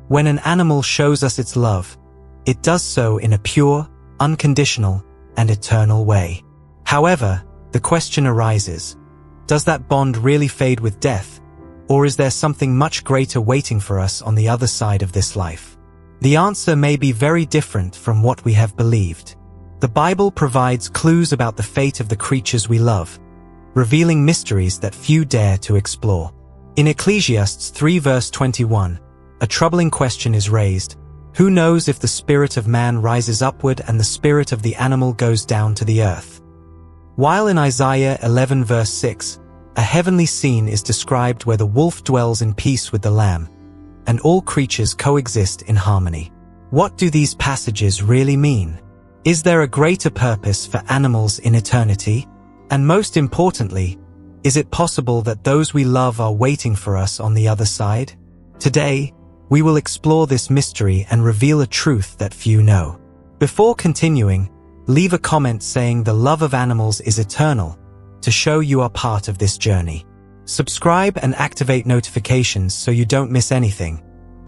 When an animal shows us its love, it does so in a pure, unconditional, and eternal way. However, the question arises, does that bond really fade with death, or is there something much greater waiting for us on the other side of this life? The answer may be very different from what we have believed. The Bible provides clues about the fate of the creatures we love, revealing mysteries that few dare to explore. In Ecclesiastes 3 verse 21, a troubling question is raised. Who knows if the spirit of man rises upward and the spirit of the animal goes down to the earth? While in Isaiah 11 verse 6, a heavenly scene is described where the wolf dwells in peace with the lamb, and all creatures coexist in harmony. What do these passages really mean? Is there a greater purpose for animals in eternity? And most importantly, is it possible that those we love are waiting for us on the other side? Today, we will explore this mystery and reveal a truth that few know. Before continuing, leave a comment saying the love of animals is eternal to show you are part of this journey. Subscribe and activate notifications so you don't miss anything,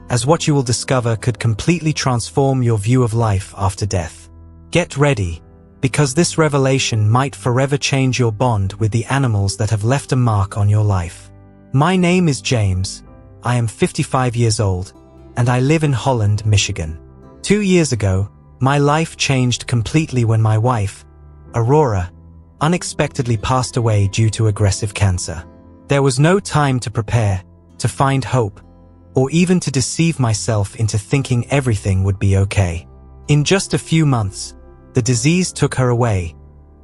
as what you will discover could completely transform your view of life after death. Get ready, because this revelation might forever change your bond with the animals that have left a mark on your life. My name is James. I am 55 years old, and I live in Holland, Michigan. 2 years ago, my life changed completely when my wife, Aurora, unexpectedly passed away due to aggressive cancer. There was no time to prepare, to find hope, or even to deceive myself into thinking everything would be okay. In just a few months, the disease took her away,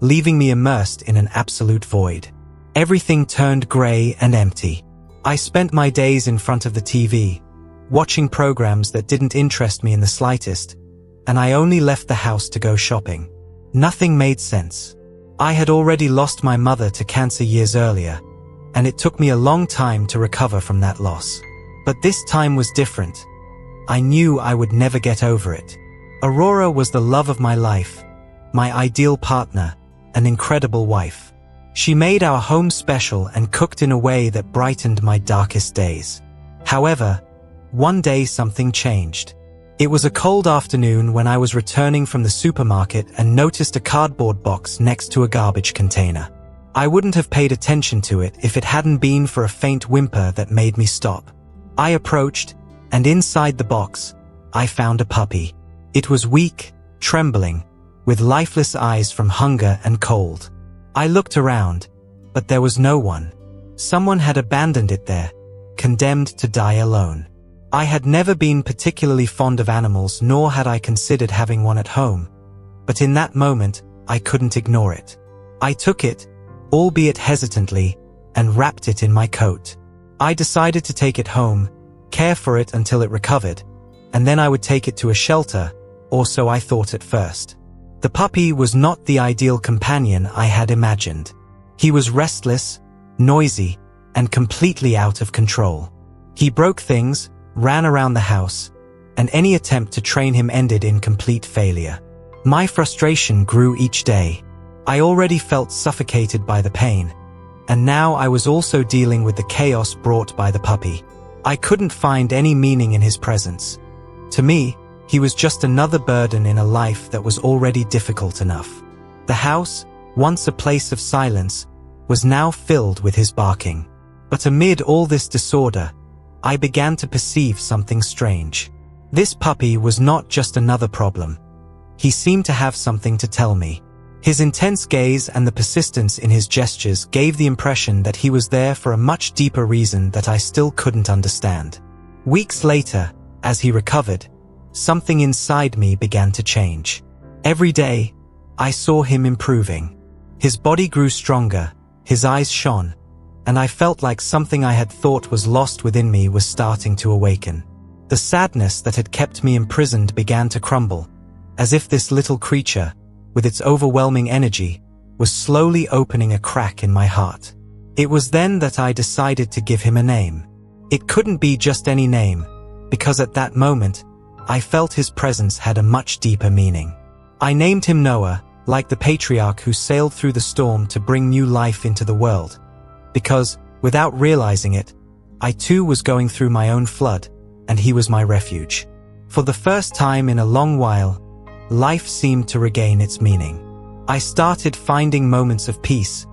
leaving me immersed in an absolute void. Everything turned gray and empty. I spent my days in front of the TV, watching programs that didn't interest me in the slightest, and I only left the house to go shopping. Nothing made sense. I had already lost my mother to cancer years earlier, and it took me a long time to recover from that loss. But this time was different. I knew I would never get over it. Aurora was the love of my life, my ideal partner, an incredible wife. She made our home special and cooked in a way that brightened my darkest days. However, one day something changed. It was a cold afternoon when I was returning from the supermarket and noticed a cardboard box next to a garbage container. I wouldn't have paid attention to it if it hadn't been for a faint whimper that made me stop. I approached, and inside the box, I found a puppy. It was weak, trembling, with lifeless eyes from hunger and cold. I looked around, but there was no one. Someone had abandoned it there, condemned to die alone. I had never been particularly fond of animals, nor had I considered having one at home. But in that moment, I couldn't ignore it. I took it, albeit hesitantly, and wrapped it in my coat. I decided to take it home, care for it until it recovered, and then I would take it to a shelter, or so I thought at first. The puppy was not the ideal companion I had imagined. He was restless, noisy, and completely out of control. He broke things, ran around the house, and any attempt to train him ended in complete failure. My frustration grew each day. I already felt suffocated by the pain, and now I was also dealing with the chaos brought by the puppy. I couldn't find any meaning in his presence. To me, he was just another burden in a life that was already difficult enough. The house, once a place of silence, was now filled with his barking. But amid all this disorder, I began to perceive something strange. This puppy was not just another problem. He seemed to have something to tell me. His intense gaze and the persistence in his gestures gave the impression that he was there for a much deeper reason that I still couldn't understand. Weeks later, as he recovered, something inside me began to change. Every day, I saw him improving. His body grew stronger, his eyes shone, and I felt like something I had thought was lost within me was starting to awaken. The sadness that had kept me imprisoned began to crumble, as if this little creature, with its overwhelming energy, was slowly opening a crack in my heart. It was then that I decided to give him a name. It couldn't be just any name, because at that moment, I felt his presence had a much deeper meaning. I named him Noah, like the patriarch who sailed through the storm to bring new life into the world. Because, without realizing it, I too was going through my own flood, and he was my refuge. For the first time in a long while, life seemed to regain its meaning. I started finding moments of peace,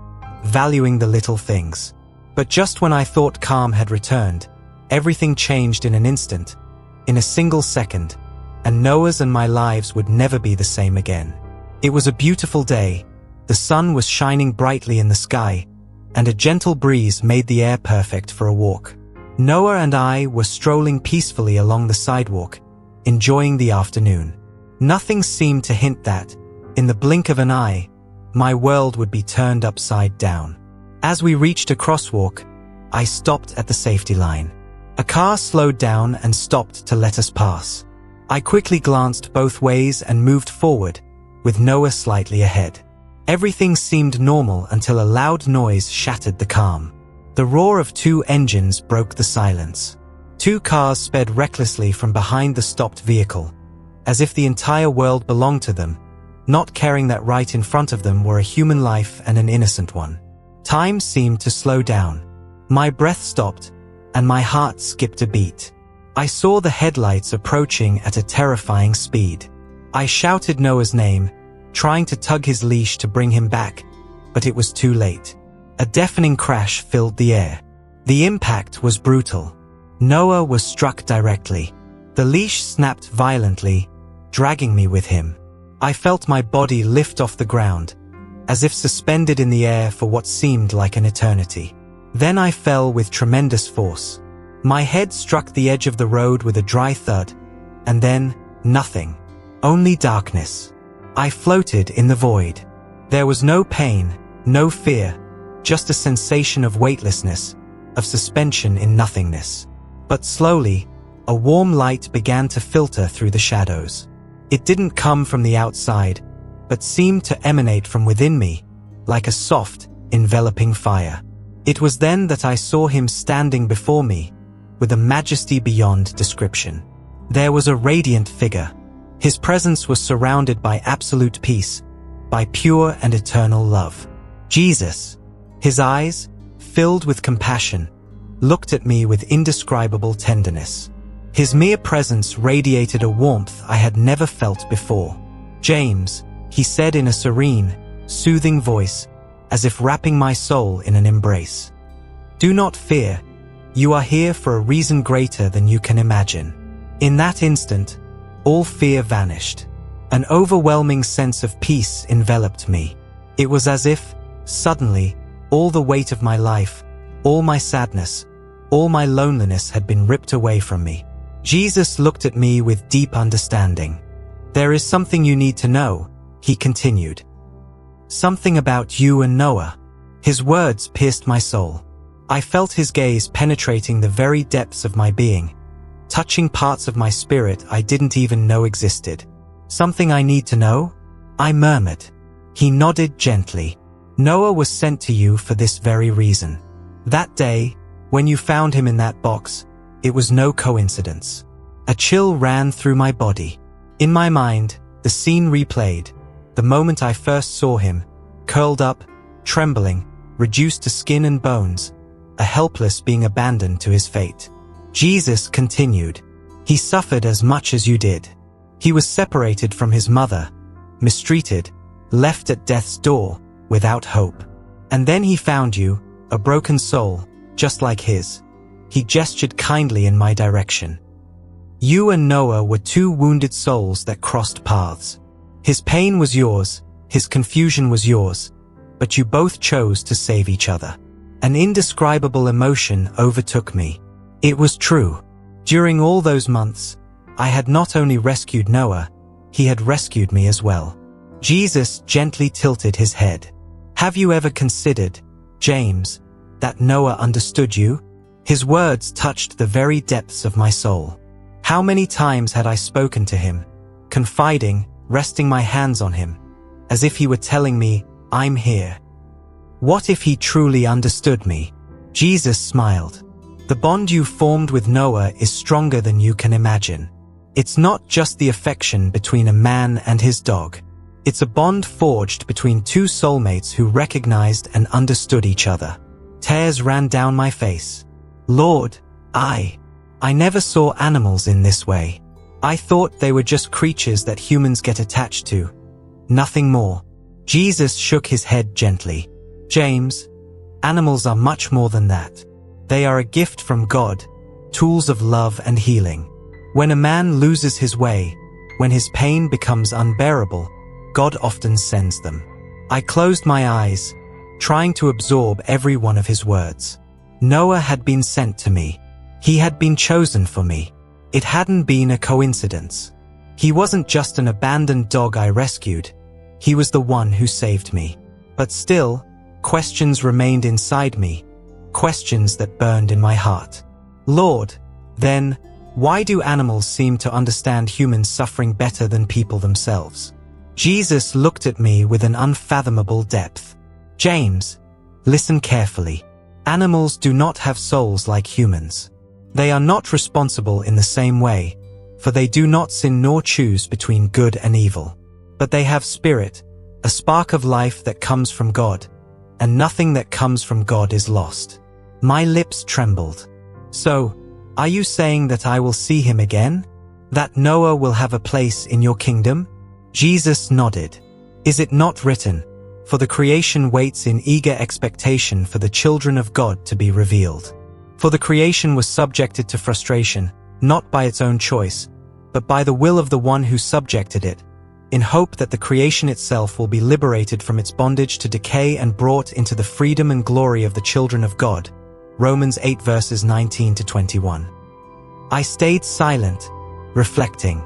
valuing the little things. But just when I thought calm had returned, everything changed in an instant, in a single second, and Noah's and my lives would never be the same again. It was a beautiful day. The sun was shining brightly in the sky, and a gentle breeze made the air perfect for a walk. Noah and I were strolling peacefully along the sidewalk, enjoying the afternoon. Nothing seemed to hint that, in the blink of an eye, my world would be turned upside down. As we reached a crosswalk, I stopped at the safety line. A car slowed down and stopped to let us pass. I quickly glanced both ways and moved forward, with Noah slightly ahead. Everything seemed normal until a loud noise shattered the calm. The roar of two engines broke the silence. Two cars sped recklessly from behind the stopped vehicle, as if the entire world belonged to them, not caring that right in front of them were a human life and an innocent one. Time seemed to slow down. My breath stopped, and my heart skipped a beat. I saw the headlights approaching at a terrifying speed. I shouted Noah's name, trying to tug his leash to bring him back, but it was too late. A deafening crash filled the air. The impact was brutal. Noah was struck directly. The leash snapped violently, dragging me with him. I felt my body lift off the ground, as if suspended in the air for what seemed like an eternity. Then I fell with tremendous force. My head struck the edge of the road with a dry thud, and then nothing. Only darkness. I floated in the void. There was no pain, no fear, just a sensation of weightlessness, of suspension in nothingness. But slowly, a warm light began to filter through the shadows. It didn't come from the outside, but seemed to emanate from within me, like a soft, enveloping fire. It was then that I saw him standing before me, with a majesty beyond description. There was a radiant figure. His presence was surrounded by absolute peace, by pure and eternal love. Jesus, his eyes, filled with compassion, looked at me with indescribable tenderness. His mere presence radiated a warmth I had never felt before. "James," he said in a serene, soothing voice, as if wrapping my soul in an embrace. "Do not fear. You are here for a reason greater than you can imagine." In that instant, all fear vanished. An overwhelming sense of peace enveloped me. It was as if, suddenly, all the weight of my life, all my sadness, all my loneliness had been ripped away from me. Jesus looked at me with deep understanding. "There is something you need to know," he continued. "Something about you and Noah." His words pierced my soul. I felt his gaze penetrating the very depths of my being, touching parts of my spirit I didn't even know existed. "Something I need to know?" I murmured. He nodded gently. "Noah was sent to you for this very reason. That day, when you found him in that box, it was no coincidence." A chill ran through my body. In my mind, the scene replayed, the moment I first saw him, curled up, trembling, reduced to skin and bones, a helpless being abandoned to his fate. Jesus continued, "He suffered as much as you did. He was separated from his mother, mistreated, left at death's door, without hope. And then he found you, a broken soul, just like his. He gestured kindly in my direction. You and Noah were two wounded souls that crossed paths. His pain was yours, his confusion was yours, but you both chose to save each other." An indescribable emotion overtook me. It was true. During all those months, I had not only rescued Noah, he had rescued me as well. Jesus gently tilted his head. "Have you ever considered, James, that Noah understood you?" His words touched the very depths of my soul. How many times had I spoken to him, confiding, resting my hands on him, as if he were telling me, "I'm here." What if he truly understood me? Jesus smiled. "The bond you formed with Noah is stronger than you can imagine. It's not just the affection between a man and his dog. It's a bond forged between two soulmates who recognized and understood each other." Tears ran down my face. "Lord, I never saw animals in this way. I thought they were just creatures that humans get attached to. Nothing more. Jesus shook his head gently. James, animals are much more than that. They are a gift from God, tools of love and healing. When a man loses his way, when his pain becomes unbearable, God often sends them. I closed my eyes, trying to absorb every one of his words. Noah had been sent to me. He had been chosen for me. It hadn't been a coincidence. He wasn't just an abandoned dog I rescued. He was the one who saved me. But still, questions remained inside me, questions that burned in my heart. Lord, then, why do animals seem to understand human suffering better than people themselves? Jesus looked at me with an unfathomable depth. James, listen carefully. Animals do not have souls like humans. They are not responsible in the same way, for they do not sin nor choose between good and evil. But they have spirit, a spark of life that comes from God, and nothing that comes from God is lost. My lips trembled. So, are you saying that I will see him again? That Noah will have a place in your kingdom? Jesus nodded. Is it not written, "For the creation waits in eager expectation for the children of God to be revealed"? For the creation was subjected to frustration, not by its own choice, but by the will of the one who subjected it, in hope that the creation itself will be liberated from its bondage to decay and brought into the freedom and glory of the children of God. Romans 8 verses 19 to 21. I stayed silent, reflecting.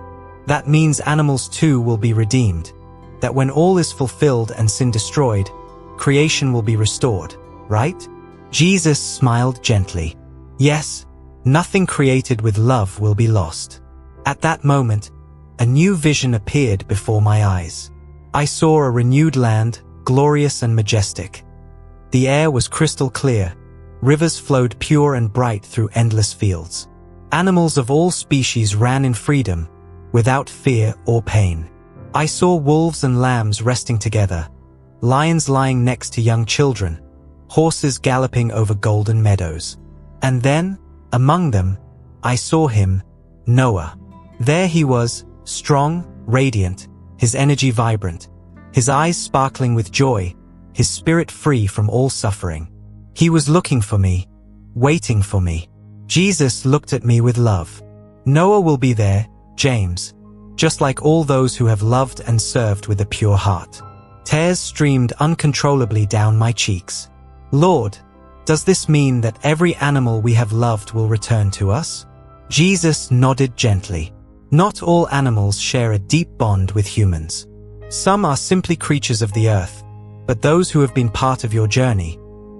That means animals too will be redeemed, that when all is fulfilled and sin destroyed, creation will be restored, right? Jesus smiled gently. Yes, nothing created with love will be lost. At that moment, a new vision appeared before my eyes. I saw a renewed land, glorious and majestic. The air was crystal clear. Rivers flowed pure and bright through endless fields. Animals of all species ran in freedom, without fear or pain. I saw wolves and lambs resting together, lions lying next to young children, horses galloping over golden meadows. And then, among them, I saw him, Noah. There he was, strong, radiant, his energy vibrant, his eyes sparkling with joy, his spirit free from all suffering. He was looking for me, waiting for me. Jesus looked at me with love. Noah will be there, James, just like all those who have loved and served with a pure heart. Tears streamed uncontrollably down my cheeks. Lord, does this mean that every animal we have loved will return to us? Jesus nodded gently. Not all animals share a deep bond with humans. Some are simply creatures of the earth, but those who have been part of your journey,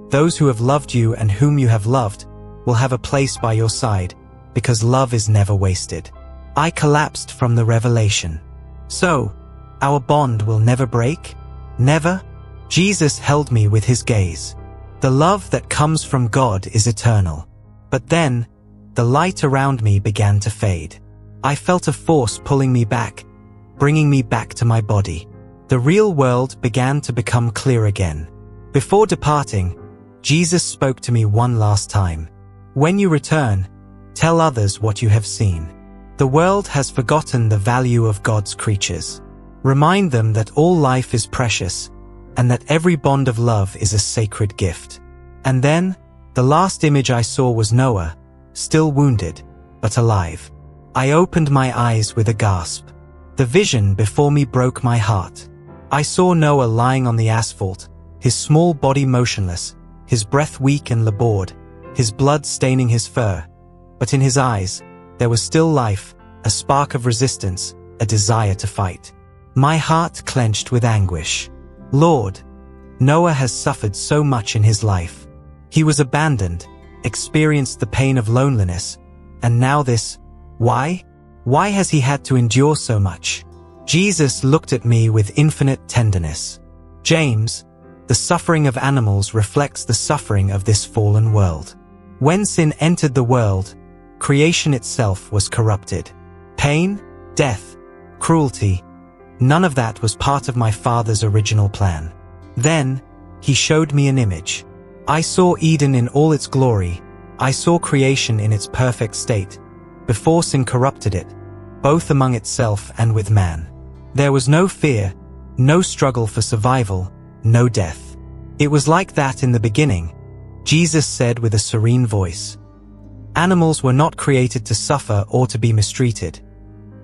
those who have loved you and whom you have loved, will have a place by your side, because love is never wasted. I collapsed from the revelation. So, our bond will never break? Never? Jesus held me with his gaze. The love that comes from God is eternal. But then, the light around me began to fade. I felt a force pulling me back, bringing me back to my body. The real world began to become clear again. Before departing, Jesus spoke to me one last time. When you return, tell others what you have seen. The world has forgotten the value of God's creatures. Remind them that all life is precious, and that every bond of love is a sacred gift. And then, the last image I saw was Noah, still wounded, but alive. I opened my eyes with a gasp. The vision before me broke my heart. I saw Noah lying on the asphalt, his small body motionless, his breath weak and labored, his blood staining his fur. But in his eyes, there was still life, a spark of resistance, a desire to fight. My heart clenched with anguish. Lord, Noah has suffered so much in his life. He was abandoned, experienced the pain of loneliness, and now this. Why? Why has he had to endure so much? Jesus looked at me with infinite tenderness. James, the suffering of animals reflects the suffering of this fallen world. When sin entered the world, creation itself was corrupted. Pain, death, cruelty, none of that was part of my Father's original plan. Then, he showed me an image. I saw Eden in all its glory. I saw creation in its perfect state, before sin corrupted it, both among itself and with man. There was no fear, no struggle for survival, no death. It was like that in the beginning, Jesus said with a serene voice. Animals were not created to suffer or to be mistreated.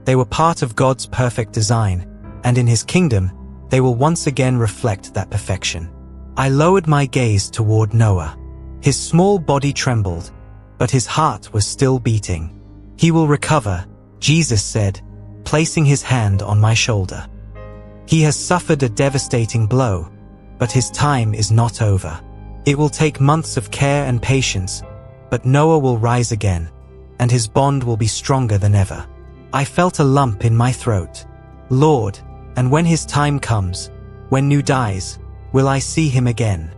They were part of God's perfect design, and in His kingdom, they will once again reflect that perfection. I lowered my gaze toward Noah. His small body trembled, but his heart was still beating. He will recover, Jesus said, placing his hand on my shoulder. He has suffered a devastating blow, but his time is not over. It will take months of care and patience, but Noah will rise again, and his bond will be stronger than ever. I felt a lump in my throat. Lord, and when his time comes, when New dies, will I see him again?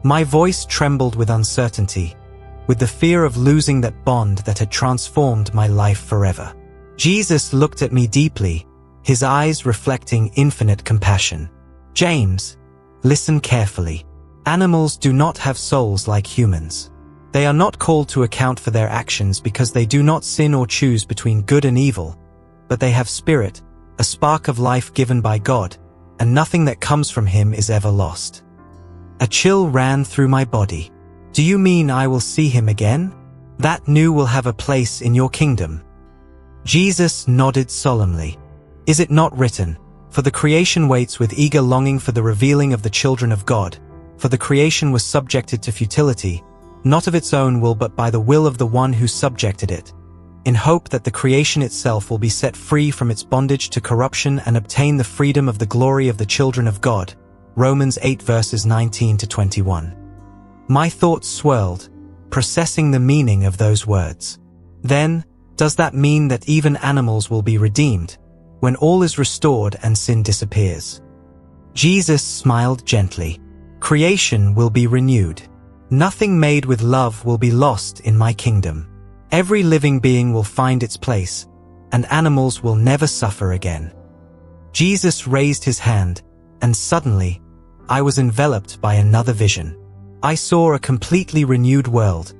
My voice trembled with uncertainty, with the fear of losing that bond that had transformed my life forever. Jesus looked at me deeply, his eyes reflecting infinite compassion. James, listen carefully. Animals do not have souls like humans. They are not called to account for their actions because they do not sin or choose between good and evil, but they have spirit, a spark of life given by God, and nothing that comes from Him is ever lost. A chill ran through my body. Do you mean I will see him again? That new will have a place in your kingdom. Jesus nodded solemnly. Is it not written, for the creation waits with eager longing for the revealing of the children of God, for the creation was subjected to futility, not of its own will but by the will of the one who subjected it, in hope that the creation itself will be set free from its bondage to corruption and obtain the freedom of the glory of the children of God. Romans 8 verses 19 to 21. My thoughts swirled, processing the meaning of those words. Then, does that mean that even animals will be redeemed, when all is restored and sin disappears? Jesus smiled gently. Creation will be renewed. Nothing made with love will be lost in my kingdom. Every living being will find its place, and animals will never suffer again. Jesus raised his hand, and suddenly, I was enveloped by another vision. I saw a completely renewed world,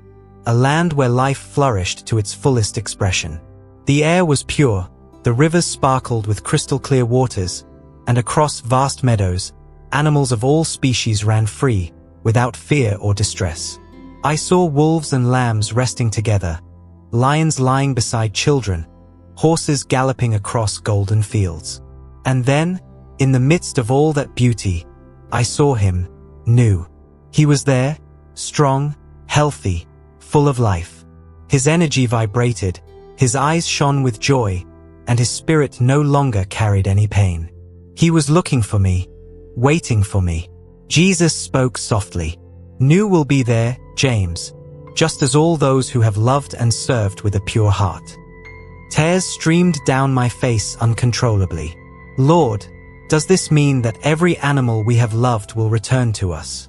a land where life flourished to its fullest expression. The air was pure, the rivers sparkled with crystal-clear waters, and across vast meadows, animals of all species ran free, without fear or distress. I saw wolves and lambs resting together, lions lying beside children, horses galloping across golden fields. And then, in the midst of all that beauty, I saw him, new. He was there, strong, healthy, full of life. His energy vibrated, his eyes shone with joy, and his spirit no longer carried any pain. He was looking for me, waiting for me. Jesus spoke softly. New will be there, James, just as all those who have loved and served with a pure heart. Tears streamed down my face uncontrollably. Lord, does this mean that every animal we have loved will return to us?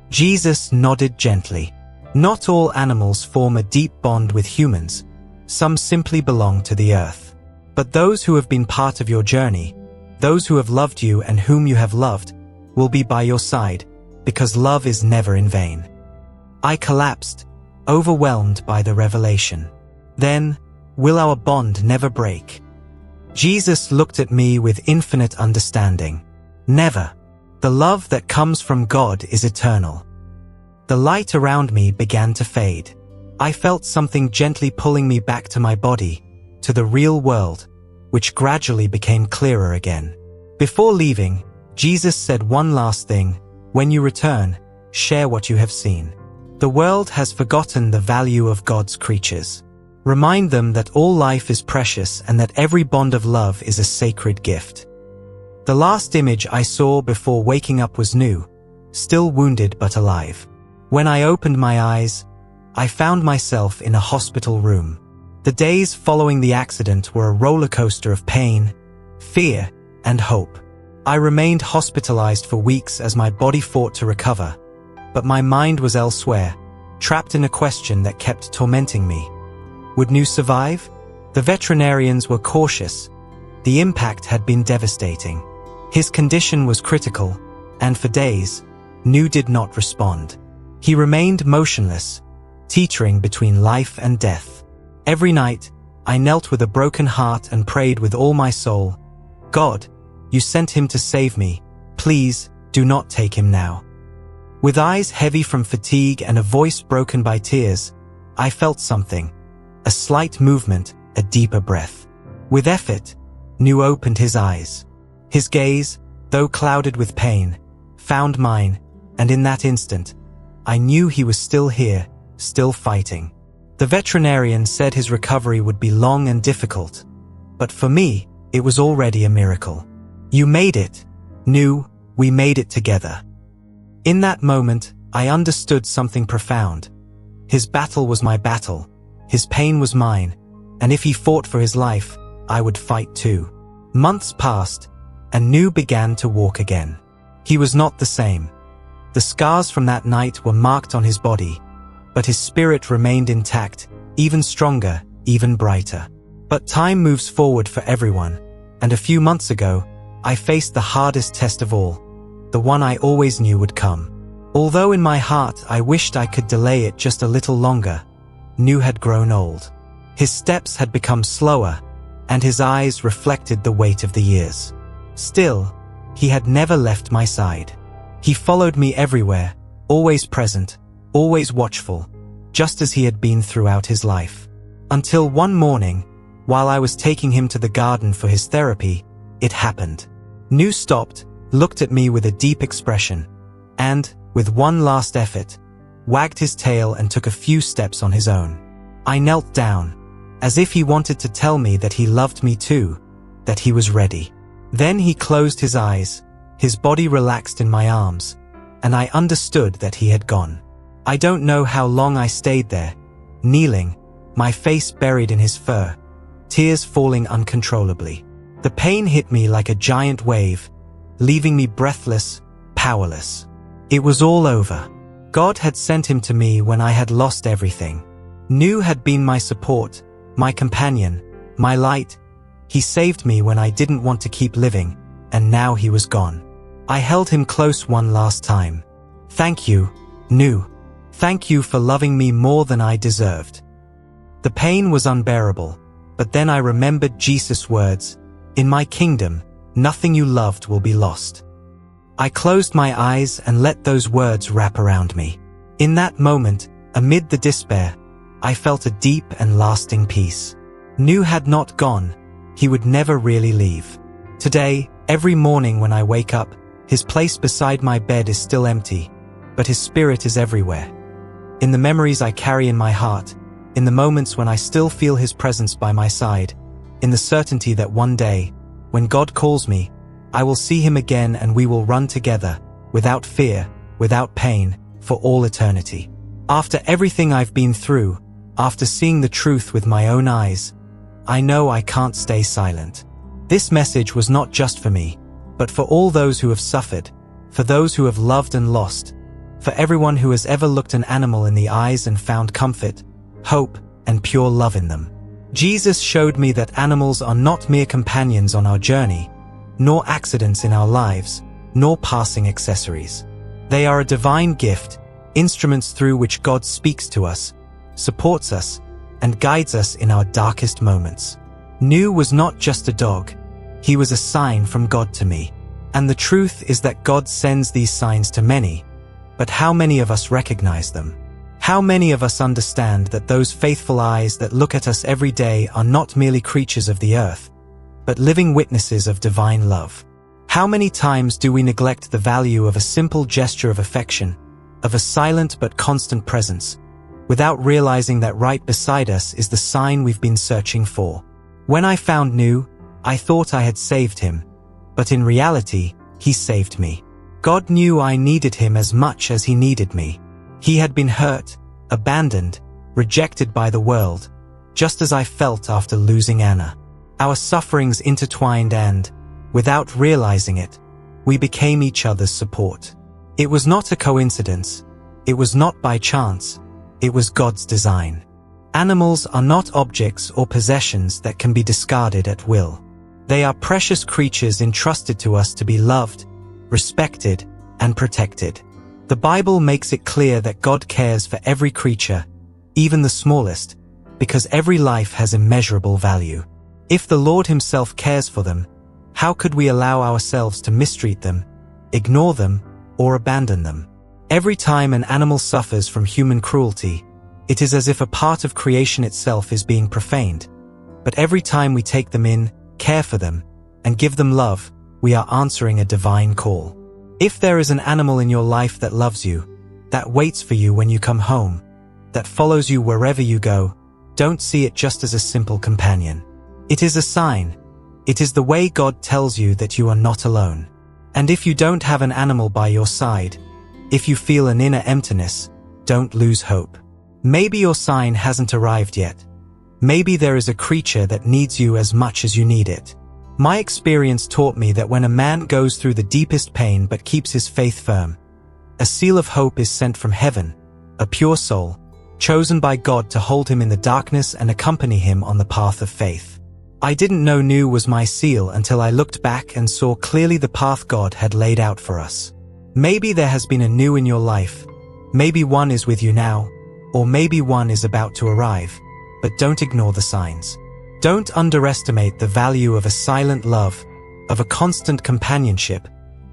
Jesus nodded gently. Not all animals form a deep bond with humans. Some simply belong to the earth. But those who have been part of your journey, those who have loved you and whom you have loved, will be by your side, because love is never in vain. I collapsed, overwhelmed by the revelation. Then, will our bond never break? Jesus looked at me with infinite understanding. Never. The love that comes from God is eternal. The light around me began to fade. I felt something gently pulling me back to my body, to the real world, which gradually became clearer again. Before leaving, Jesus said one last thing: when you return, share what you have seen. The world has forgotten the value of God's creatures. Remind them that all life is precious and that every bond of love is a sacred gift. The last image I saw before waking up was new, still wounded but alive. When I opened my eyes, I found myself in a hospital room. The days following the accident were a roller coaster of pain, fear, and hope. I remained hospitalized for weeks as my body fought to recover, but my mind was elsewhere, trapped in a question that kept tormenting me. Would New survive? The veterinarians were cautious. The impact had been devastating. His condition was critical, and for days, New did not respond. He remained motionless, teetering between life and death. Every night, I knelt with a broken heart and prayed with all my soul, God, you sent him to save me. Please, do not take him now. With eyes heavy from fatigue and a voice broken by tears, I felt something. A slight movement, a deeper breath. With effort, Nu opened his eyes. His gaze, though clouded with pain, found mine, and in that instant, I knew he was still here, still fighting. The veterinarian said his recovery would be long and difficult, but for me, it was already a miracle. You made it, Nu, we made it together. In that moment, I understood something profound. His battle was my battle, his pain was mine, and if he fought for his life, I would fight too. Months passed, and Nu began to walk again. He was not the same. The scars from that night were marked on his body, but his spirit remained intact, even stronger, even brighter. But time moves forward for everyone, and a few months ago, I faced the hardest test of all, the one I always knew would come. Although in my heart I wished I could delay it just a little longer, Nu had grown old. His steps had become slower, and his eyes reflected the weight of the years. Still, he had never left my side. He followed me everywhere, always present, always watchful, just as he had been throughout his life. Until one morning, while I was taking him to the garden for his therapy, it happened. Nu stopped, looked at me with a deep expression, and, with one last effort, wagged his tail and took a few steps on his own. I knelt down, as if he wanted to tell me that he loved me too, that he was ready. Then he closed his eyes, his body relaxed in my arms, and I understood that he had gone. I don't know how long I stayed there, kneeling, my face buried in his fur, tears falling uncontrollably. The pain hit me like a giant wave, leaving me breathless, powerless. It was all over. God had sent him to me when I had lost everything. Nu had been my support, my companion, my light. He saved me when I didn't want to keep living, and now he was gone. I held him close one last time. Thank you, Nu. Thank you for loving me more than I deserved. The pain was unbearable, but then I remembered Jesus' words, "In my kingdom, nothing you loved will be lost." I closed my eyes and let those words wrap around me. In that moment, amid the despair, I felt a deep and lasting peace. Nu had not gone. He would never really leave. Today, every morning when I wake up, his place beside my bed is still empty, but his spirit is everywhere. In the memories I carry in my heart, in the moments when I still feel his presence by my side, in the certainty that one day, when God calls me, I will see him again and we will run together, without fear, without pain, for all eternity. After everything I've been through, after seeing the truth with my own eyes, I know I can't stay silent. This message was not just for me, but for all those who have suffered, for those who have loved and lost, for everyone who has ever looked an animal in the eyes and found comfort, hope, and pure love in them. Jesus showed me that animals are not mere companions on our journey, nor accidents in our lives, nor passing accessories. They are a divine gift, instruments through which God speaks to us, supports us, and guides us in our darkest moments. Nu was not just a dog, he was a sign from God to me. And the truth is that God sends these signs to many, but how many of us recognize them? How many of us understand that those faithful eyes that look at us every day are not merely creatures of the earth, but living witnesses of divine love? How many times do we neglect the value of a simple gesture of affection, of a silent but constant presence, without realizing that right beside us is the sign we've been searching for? When I found Nu, I thought I had saved him, but in reality, he saved me. God knew I needed him as much as he needed me. He had been hurt, abandoned, rejected by the world, just as I felt after losing Anna. Our sufferings intertwined and, without realizing it, we became each other's support. It was not a coincidence. It was not by chance. It was God's design. Animals are not objects or possessions that can be discarded at will. They are precious creatures entrusted to us to be loved, respected, and protected. The Bible makes it clear that God cares for every creature, even the smallest, because every life has immeasurable value. If the Lord Himself cares for them, how could we allow ourselves to mistreat them, ignore them, or abandon them? Every time an animal suffers from human cruelty, it is as if a part of creation itself is being profaned. But every time we take them in, care for them, and give them love, we are answering a divine call. If there is an animal in your life that loves you, that waits for you when you come home, that follows you wherever you go, don't see it just as a simple companion. It is a sign. It is the way God tells you that you are not alone. And if you don't have an animal by your side, if you feel an inner emptiness, don't lose hope. Maybe your sign hasn't arrived yet. Maybe there is a creature that needs you as much as you need it. My experience taught me that when a man goes through the deepest pain but keeps his faith firm, a seal of hope is sent from heaven, a pure soul, chosen by God to hold him in the darkness and accompany him on the path of faith. I didn't know new was my seal until I looked back and saw clearly the path God had laid out for us. Maybe there has been a new in your life. Maybe one is with you now, or maybe one is about to arrive, but don't ignore the signs. Don't underestimate the value of a silent love, of a constant companionship,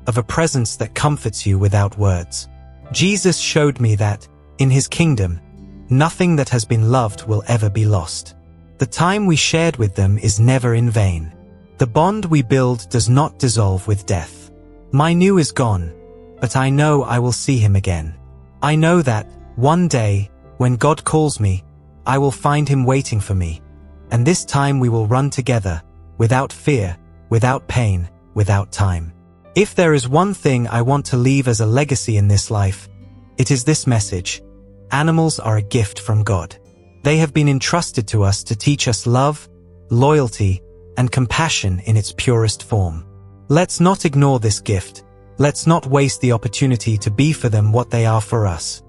of a presence that comforts you without words. Jesus showed me that, in His kingdom, nothing that has been loved will ever be lost. The time we shared with them is never in vain. The bond we build does not dissolve with death. My new is gone, but I know I will see Him again. I know that, one day, when God calls me, I will find Him waiting for me, and this time we will run together, without fear, without pain, without time. If there is one thing I want to leave as a legacy in this life, it is this message: animals are a gift from God. They have been entrusted to us to teach us love, loyalty, and compassion in its purest form. Let's not ignore this gift. Let's not waste the opportunity to be for them what they are for us: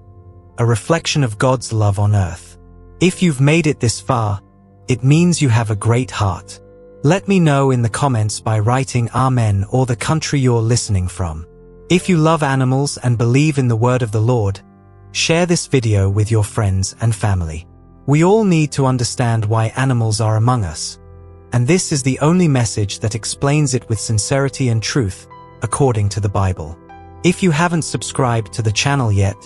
a reflection of God's love on earth. If you've made it this far, it means you have a great heart. Let me know in the comments by writing Amen or the country you're listening from. If you love animals and believe in the word of the Lord, share this video with your friends and family. We all need to understand why animals are among us, and this is the only message that explains it with sincerity and truth, according to the Bible. If you haven't subscribed to the channel yet,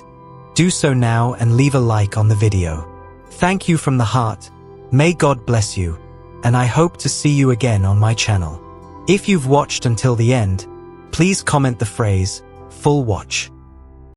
do so now and leave a like on the video. Thank you from the heart. May God bless you, and I hope to see you again on my channel. If you've watched until the end, please comment the phrase, "Full watch."